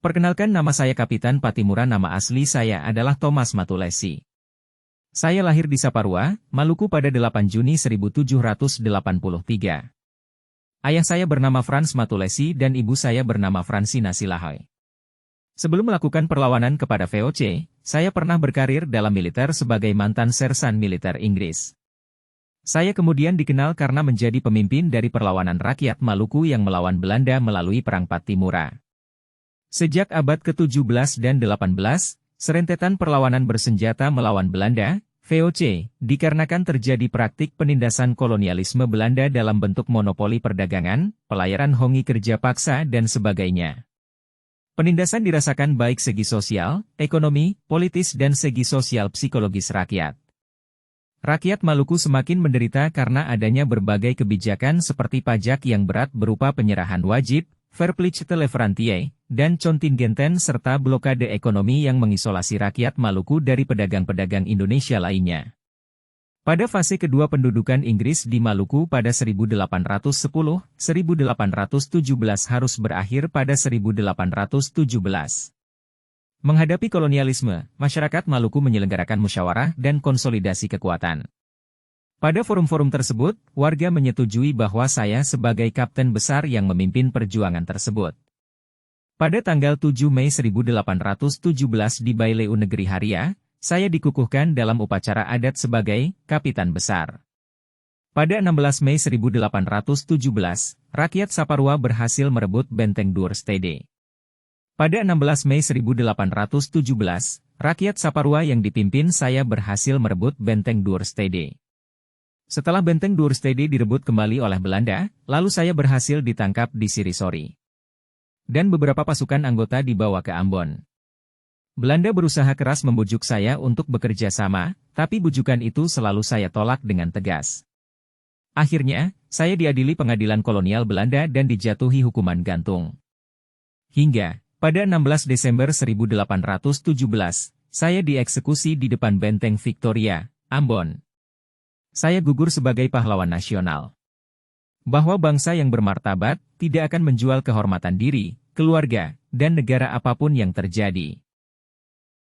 Perkenalkan, nama saya Kapitan Patimura. Nama asli saya adalah Thomas Matulesi. Saya lahir di Saparua, Maluku pada 8 Juni 1783. Ayah saya bernama Frans Matulesi dan ibu saya bernama Fransina Silahoy. Sebelum melakukan perlawanan kepada VOC, saya pernah berkarir dalam militer sebagai mantan sersan militer Inggris. Saya kemudian dikenal karena menjadi pemimpin dari perlawanan rakyat Maluku yang melawan Belanda melalui Perang Patimura. Sejak abad ke-17 dan 18, serentetan perlawanan bersenjata melawan Belanda, VOC, dikarenakan terjadi praktik penindasan kolonialisme Belanda dalam bentuk monopoli perdagangan, pelayaran hongi kerja paksa dan sebagainya. Penindasan dirasakan baik segi sosial, ekonomi, politis dan segi sosial psikologis rakyat. Rakyat Maluku semakin menderita karena adanya berbagai kebijakan seperti pajak yang berat berupa penyerahan wajib, verplichte leverantie, dan contingenten serta blokade ekonomi yang mengisolasi rakyat Maluku dari pedagang-pedagang Indonesia lainnya. Pada fase kedua pendudukan Inggris di Maluku pada 1810, 1817 harus berakhir pada 1817. Menghadapi kolonialisme, masyarakat Maluku menyelenggarakan musyawarah dan konsolidasi kekuatan. Pada forum-forum tersebut, warga menyetujui bahwa saya sebagai kapten besar yang memimpin perjuangan tersebut. Pada tanggal 7 Mei 1817 di Baileu Negeri Haria, saya dikukuhkan dalam upacara adat sebagai kapitan besar. Pada 16 Mei 1817, rakyat Saparua berhasil merebut Benteng Duurstede. Pada 16 Mei 1817, rakyat Saparua yang dipimpin saya berhasil merebut Benteng Duurstede. Setelah Benteng Duurstede direbut kembali oleh Belanda, lalu saya berhasil ditangkap di Sirisori. Dan beberapa pasukan anggota dibawa ke Ambon. Belanda berusaha keras membujuk saya untuk bekerja sama, tapi bujukan itu selalu saya tolak dengan tegas. Akhirnya, saya diadili pengadilan kolonial Belanda dan dijatuhi hukuman gantung. Hingga, pada 16 Desember 1817, saya dieksekusi di depan Benteng Victoria, Ambon. Saya gugur sebagai pahlawan nasional. Bahwa bangsa yang bermartabat tidak akan menjual kehormatan diri, keluarga, dan negara apapun yang terjadi.